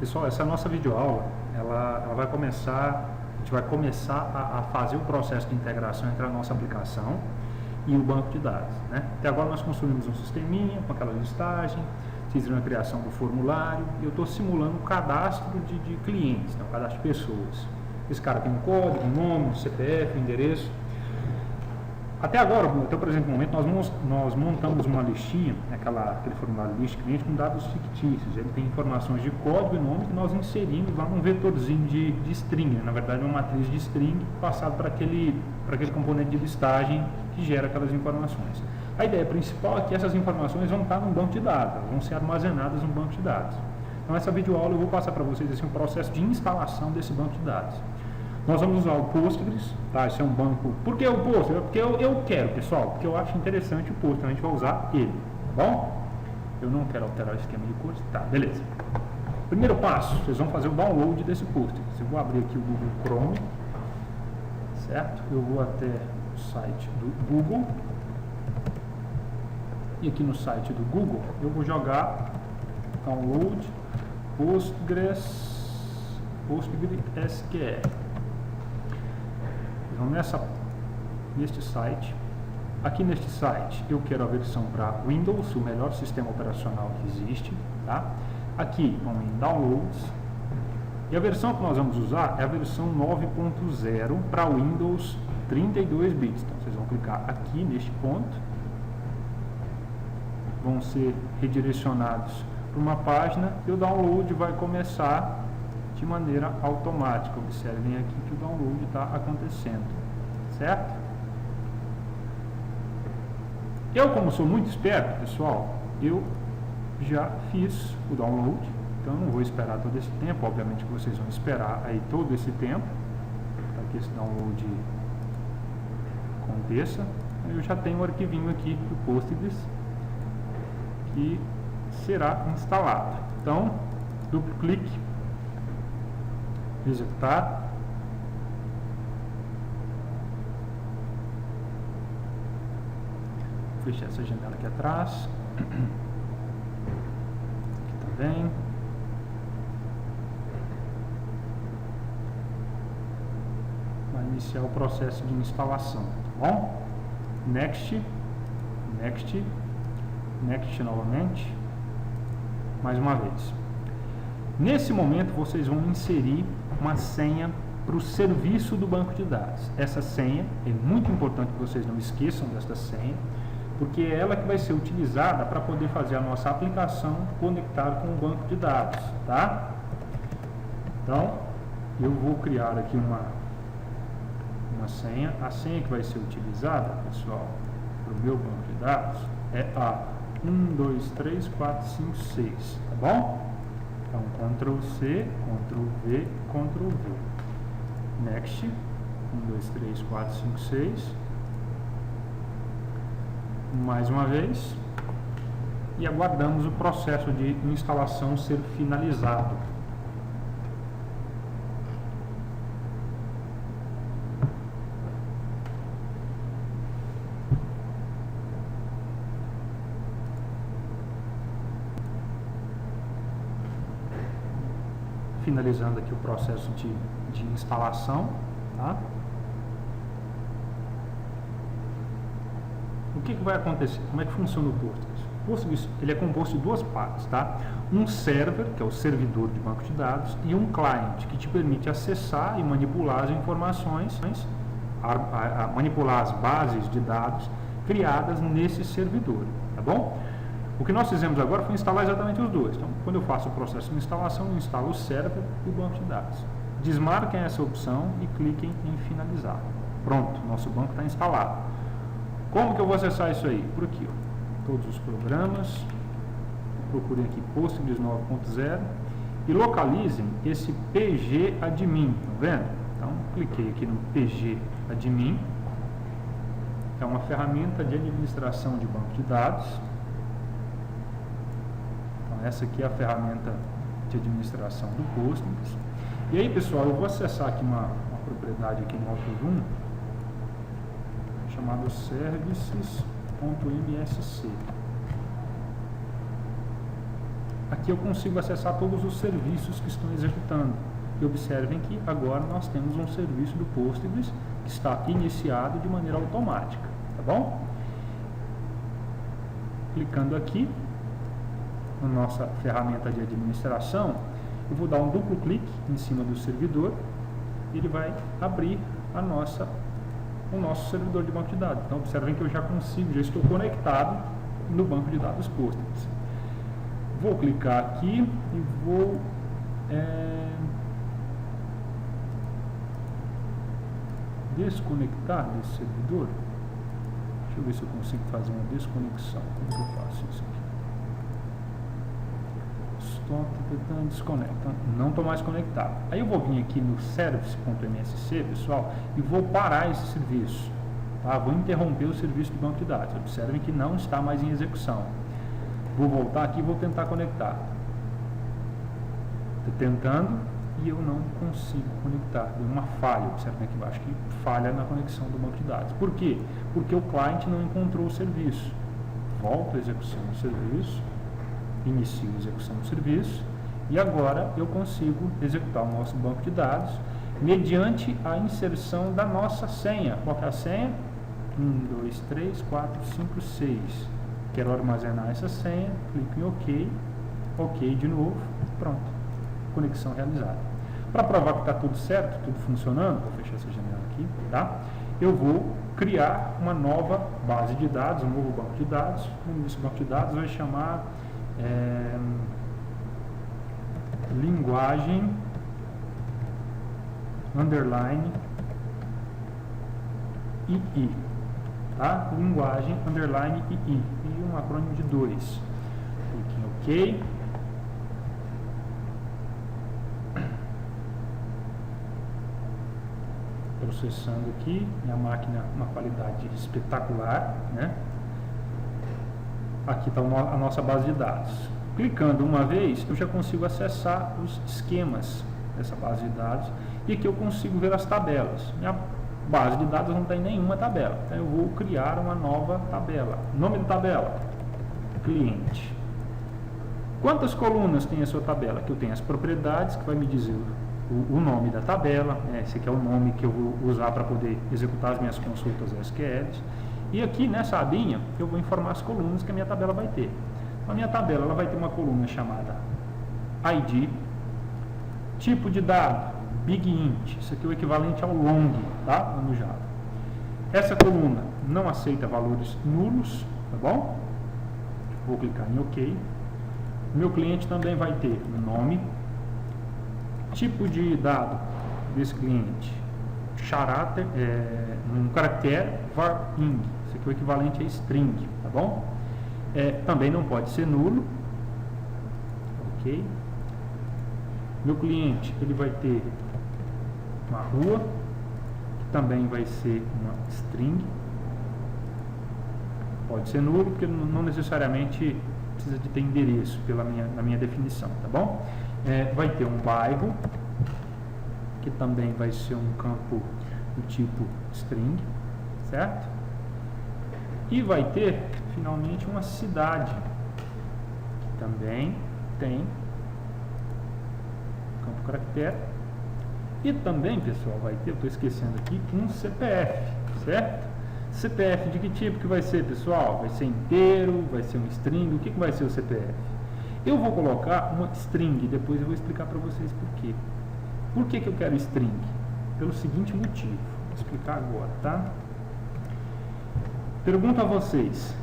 Pessoal, essa nossa videoaula, ela vai começar, a gente vai começar a fazer o processo de integração entre a nossa aplicação e o banco de dados, né? Até agora nós construímos um sisteminha com aquela listagem, fizeram a criação do formulário e eu estou simulando um cadastro de clientes, né? Um cadastro de pessoas. Esse cara tem um código, um nome, um CPF, um endereço. Até agora, até o presente momento, nós montamos uma listinha, aquele formulário list cliente com dados fictícios. Ele tem informações de código e nome que nós inserimos lá num vetorzinho de string, né? Na verdade é uma matriz de string passado para aquele componente de listagem que gera aquelas informações. A ideia principal é que essas informações vão estar num banco de dados, elas vão ser armazenadas num banco de dados. Então essa videoaula eu vou passar para vocês assim, um processo de instalação desse banco de dados. Nós vamos usar o Postgres, tá? Esse é um banco. Por que o Postgres? Porque eu quero, pessoal, porque eu acho interessante o Postgres, então a gente vai usar ele, tá bom? Eu não quero alterar o esquema de curso, tá, beleza. Primeiro passo, vocês vão fazer o download desse Postgres. Eu vou abrir aqui o Google Chrome, certo? Eu vou até o site do Google. E aqui no site do Google, eu vou jogar download PostgreSQL. Então, neste site, aqui neste site eu quero a versão para Windows, o melhor sistema operacional que existe, tá? Aqui vamos em Downloads, e a versão que nós vamos usar é a versão 9.0 para Windows 32 bits. Então vocês vão clicar aqui neste ponto, vão ser redirecionados para uma página e o download vai começar de maneira automática. Observem aqui que o download está acontecendo, certo? Eu, como sou muito esperto, pessoal, eu já fiz o download, então não vou esperar todo esse tempo. Obviamente que vocês vão esperar aí todo esse tempo para que esse download aconteça. Eu já tenho um arquivinho aqui do Postgres que será instalado. Então, duplo clique, executar. Vou fechar essa janela aqui atrás. Aqui também. Vai iniciar o processo de instalação, tá bom? Next, next, next novamente. Mais uma vez. Nesse momento vocês vão inserir uma senha para o serviço do banco de dados. Essa senha é muito importante que vocês não esqueçam desta senha, porque é ela que vai ser utilizada para poder fazer a nossa aplicação conectar com o banco de dados, tá? Então, eu vou criar aqui uma senha. A senha que vai ser utilizada, pessoal, para o meu banco de dados é a 1, 2, 3, 4, 5, 6, tá bom? Então, Ctrl C, Ctrl V, Ctrl V. Next. 1, 2, 3, 4, 5, 6. Mais uma vez. E aguardamos o processo de instalação ser finalizado. Finalizando aqui o processo de instalação, tá? O que vai acontecer? Como é que funciona o Postgres? O Postgres, ele é composto de duas partes, tá? Um server, que é o servidor de banco de dados, e um client, que te permite acessar e manipular as informações, manipular as bases de dados criadas nesse servidor, tá bom? O que nós fizemos agora foi instalar exatamente os dois. Então, quando eu faço o processo de instalação, eu instalo o server e o banco de dados. Desmarquem essa opção e cliquem em finalizar. Pronto, nosso banco está instalado. Como que eu vou acessar isso aí? Por aqui, ó. Todos os programas. Procurem aqui Postgres 9.0 e localizem esse PG Admin, tá vendo? Então, cliquei aqui no PG Admin. É uma ferramenta de administração de banco de dados. Essa aqui é a ferramenta de administração do Postgres. E aí, pessoal, eu vou acessar aqui uma propriedade aqui no Auto1 chamada services.msc. aqui eu consigo acessar todos os serviços que estão executando. E observem que agora nós temos um serviço do Postgres que está iniciado de maneira automática, tá bom? Clicando aqui na nossa ferramenta de administração, eu vou dar um duplo clique em cima do servidor e ele vai abrir o nosso servidor de banco de dados. Então observem que eu já estou conectado no banco de dados Postgres. Vou clicar aqui e vou desconectar desse servidor. Deixa eu ver se eu consigo fazer uma desconexão. Como que eu faço isso aqui? Stop, desconecta. Não estou mais conectado. Aí eu vou vir aqui no service.msc, pessoal, e vou parar esse serviço. Tá? Vou interromper o serviço de banco de dados. Observem que não está mais em execução. Vou voltar aqui e vou tentar conectar. Estou tentando e eu não consigo conectar. Deu uma falha, observem aqui embaixo, que falha na conexão do banco de dados. Por quê? Porque o cliente não encontrou o serviço. Volto à execução do serviço, inicio a execução do serviço e agora eu consigo executar o nosso banco de dados mediante a inserção da nossa senha. Qual que é a senha? 1, 2, 3, 4, 5, 6. Quero armazenar essa senha, clico em OK, OK de novo, pronto, conexão realizada. Para provar que está tudo certo, tudo funcionando, vou fechar essa janela aqui, tá? Eu vou criar uma nova base de dados, um novo banco de dados. O nome desse banco de dados vai chamar linguagem underline II, tá? Linguagem underline II, e um acrônimo de 2. Clique em OK. Processando aqui, minha máquina uma qualidade espetacular, né? Aqui está a nossa base de dados. Clicando uma vez, eu já consigo acessar os esquemas dessa base de dados e aqui eu consigo ver as tabelas. Minha base de dados não tem nenhuma tabela, então eu vou criar uma nova tabela. Nome da tabela: cliente. Quantas colunas tem a sua tabela? Aqui eu tenho as propriedades, que vai me dizer o nome da tabela, né? Esse aqui é o nome que eu vou usar para poder executar as minhas consultas SQLs. E aqui nessa abinha eu vou informar as colunas que a minha tabela vai ter. A minha tabela ela vai ter uma coluna chamada ID, tipo de dado, Big Int, isso aqui é o equivalente ao long, tá? No Java. Essa coluna não aceita valores nulos, tá bom? Vou clicar em OK. O meu cliente também vai ter nome, tipo de dado desse cliente, character, um caractere var ing, isso aqui é o equivalente a string, tá bom? Também não pode ser nulo, ok? Meu cliente ele vai ter uma rua, que também vai ser uma string, pode ser nulo porque não necessariamente precisa de ter endereço na minha definição, tá bom? Vai ter um bairro, que também vai ser um campo do tipo string, certo? E vai ter, finalmente, uma cidade, que também tem campo caractere. E também, pessoal, vai ter, eu estou esquecendo aqui, um CPF, certo? CPF de que tipo que vai ser, pessoal? Vai ser inteiro, vai ser um string, o que vai ser o CPF? Eu vou colocar uma string, depois eu vou explicar para vocês por quê. Por que eu quero string? Pelo seguinte motivo, vou explicar agora, tá? Pergunto a vocês,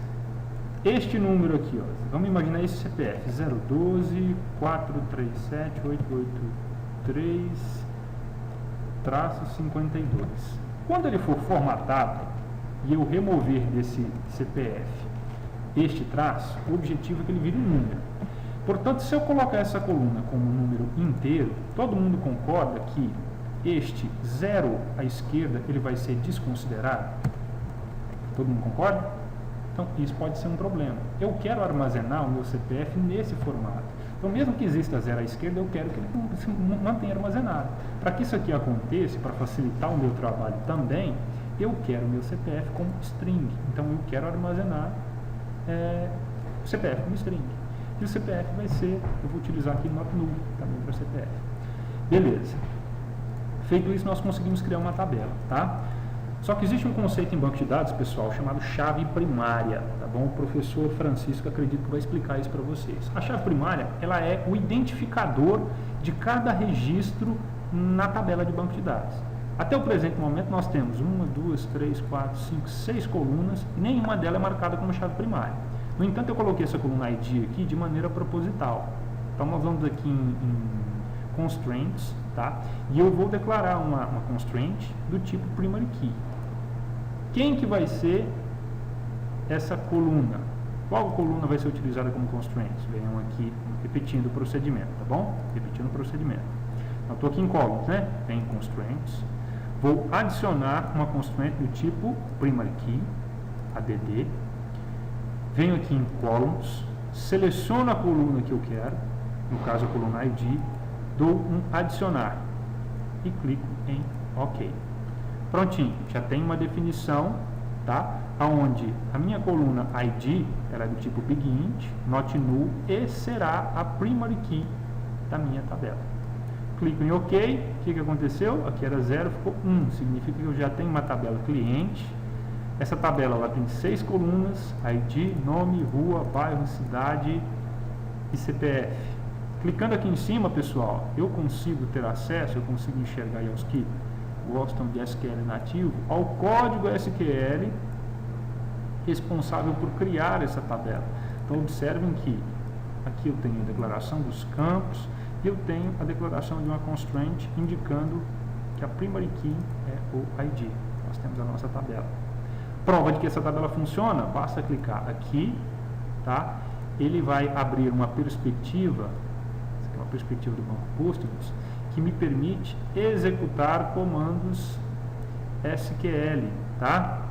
este número aqui, ó, vamos imaginar esse CPF, 012 437 883-52. Quando ele for formatado e eu remover desse CPF este traço, o objetivo é que ele vire um número. Portanto, se eu colocar essa coluna como um número inteiro, todo mundo concorda que este 0 à esquerda ele vai ser desconsiderado? Todo mundo concorda? Então, isso pode ser um problema. Eu quero armazenar o meu CPF nesse formato. Então, mesmo que exista 0 à esquerda, eu quero que ele se mantenha armazenado. Para que isso aqui aconteça, para facilitar o meu trabalho também, eu quero o meu CPF como string. Então, eu quero armazenar o CPF como string. E o CPF vai ser, eu vou utilizar aqui not null também para CPF. Beleza. Feito isso, nós conseguimos criar uma tabela, tá? Só que existe um conceito em banco de dados, pessoal, chamado chave primária, tá bom? O professor Francisco, acredito que vai explicar isso para vocês. A chave primária, ela é o identificador de cada registro na tabela de banco de dados. Até o presente momento, nós temos 1, 2, 3, 4, 5, 6 colunas e nenhuma delas é marcada como chave primária. No entanto, eu coloquei essa coluna ID aqui de maneira proposital. Então, nós vamos aqui em constraints, tá? E eu vou declarar uma constraint do tipo primary key. Quem que vai ser essa coluna? Qual coluna vai ser utilizada como constraint? Venham aqui repetindo o procedimento, tá bom? Repetindo o procedimento. Eu estou aqui em columns, né? Vem em constraints. Vou adicionar uma constraint do tipo primary key, add. Venho aqui em columns, seleciono a coluna que eu quero, no caso a coluna ID, dou um adicionar e clico em OK. Prontinho, já tem uma definição, tá? Onde a minha coluna ID ela é do tipo BigInt, not null e será a primary key da minha tabela. Clico em OK, o que aconteceu? Aqui era 0, ficou 1, significa que eu já tenho uma tabela cliente. Essa tabela ela tem 6 colunas, ID, nome, rua, bairro, cidade e CPF. Clicando aqui em cima, pessoal, eu consigo ter acesso, eu consigo enxergar aí aos que gostam de SQL nativo, ao código SQL responsável por criar essa tabela. Então, observem que aqui eu tenho a declaração dos campos e eu tenho a declaração de uma constraint indicando que a primary key é o ID. Nós temos a nossa tabela. Prova de que essa tabela funciona, basta clicar aqui, tá? Ele vai abrir uma perspectiva, essa aqui é uma perspectiva do banco Postgres, que me permite executar comandos SQL, tá?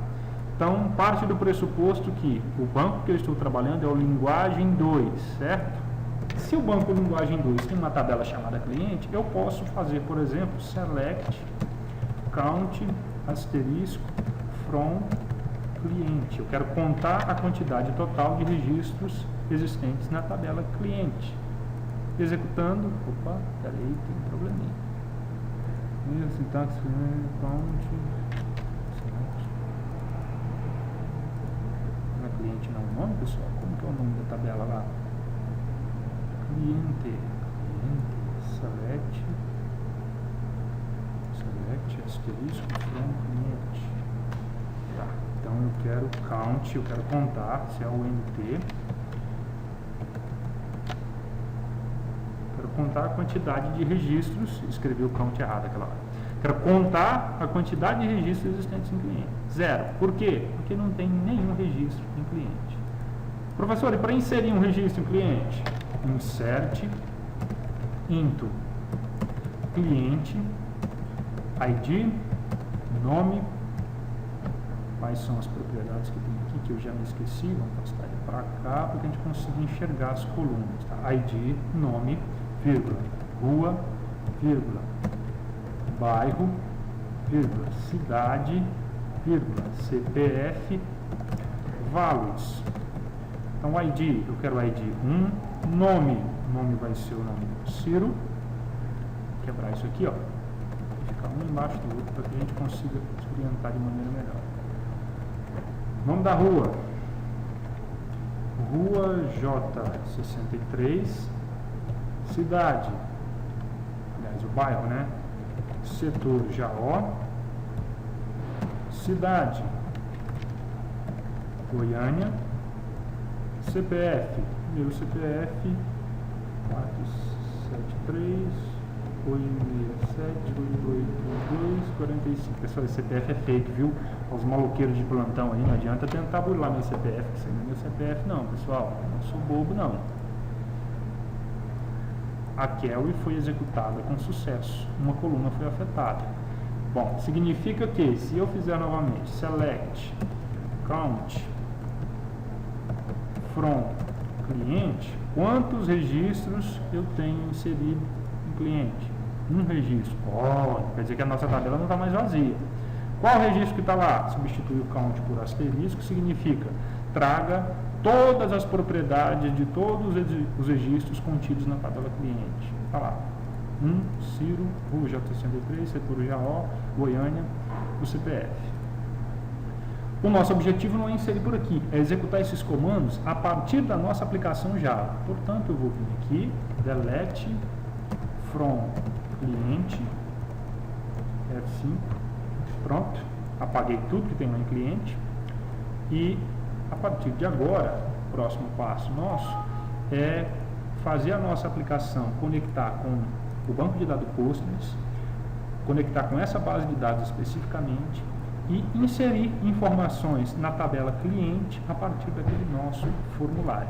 Então, parte do pressuposto que o banco que eu estou trabalhando é o linguagem 2, certo? Se o banco linguagem 2 tem uma tabela chamada cliente, eu posso fazer, por exemplo, select count asterisco from cliente. Eu quero contar a quantidade total de registros existentes na tabela cliente. Executando, opa, peraí, tem um probleminha. Sintaxe, count, não é cliente não o nome, pessoal? Como que é o nome da tabela lá? Cliente, select asterisco from cliente. Tá, então eu quero count, eu quero contar, se é o NT. Quero contar a quantidade de registros, escrevi o count errado aquela hora. Quero contar a quantidade de registros existentes em cliente. 0. Por quê? Porque não tem nenhum registro em cliente. Professor, e para inserir um registro em cliente? Insert into cliente, ID, nome, quais são as propriedades que tem aqui, que eu já me esqueci, vamos passar ele para cá, porque a gente consiga enxergar as colunas, tá? ID, nome, vírgula, rua, vírgula, bairro, vírgula, cidade, vírgula, CPF, values. Então, ID, eu quero ID 1, nome vai ser o nome do Ciro, vou quebrar isso aqui, ó, ficar um embaixo do outro, para que a gente consiga se orientar de maneira melhor. Nome da rua, Rua J63, cidade, aliás, o bairro, né? Setor Jaó, cidade, Goiânia, CPF, meu CPF 473 867 8822 45. Pessoal, esse CPF é fake, viu? Os maloqueiros de plantão aí, não adianta tentar burlar meu CPF, que isso aí não é meu CPF não, pessoal, eu não sou bobo não. A query foi executada com sucesso, uma coluna foi afetada. Bom, significa que se eu fizer novamente select count from cliente, quantos registros eu tenho inserido em cliente? Um registro. Quer dizer que a nossa tabela não está mais vazia. Qual registro que está lá? Substitui o count por asterisco, significa traga todas as propriedades de todos os registros contidos na tabela cliente. Olha lá. Ciro, UJ63, setor JO, Goiânia, o CPF. O nosso objetivo não é inserir por aqui, é executar esses comandos a partir da nossa aplicação Java. Portanto, eu vou vir aqui, delete from cliente, F5, pronto, apaguei tudo que tem lá em cliente, e a partir de agora, o próximo passo nosso é fazer a nossa aplicação conectar com o banco de dados Postgres, conectar com essa base de dados especificamente e inserir informações na tabela cliente a partir daquele nosso formulário,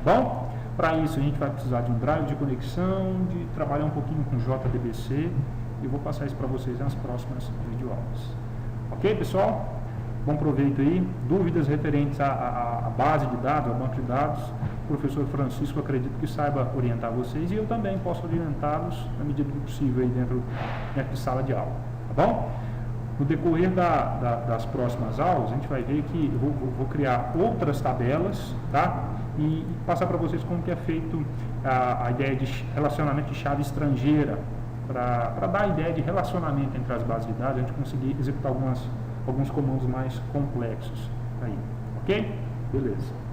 tá bom? Para isso a gente vai precisar de um drive de conexão, de trabalhar um pouquinho com JDBC e vou passar isso para vocês nas próximas videoaulas. Ok, pessoal? Bom proveito aí. Dúvidas referentes à base de dados, ao banco de dados, o professor Francisco acredito que saiba orientar vocês e eu também posso orientá-los na medida do possível aí dentro de sala de aula, tá bom? No decorrer das próximas aulas, a gente vai ver que eu vou criar outras tabelas, tá? E passar para vocês como que é feito a ideia de relacionamento de chave estrangeira, para dar a ideia de relacionamento entre as bases de dados, a gente conseguir executar alguns comandos mais complexos aí, ok? Beleza.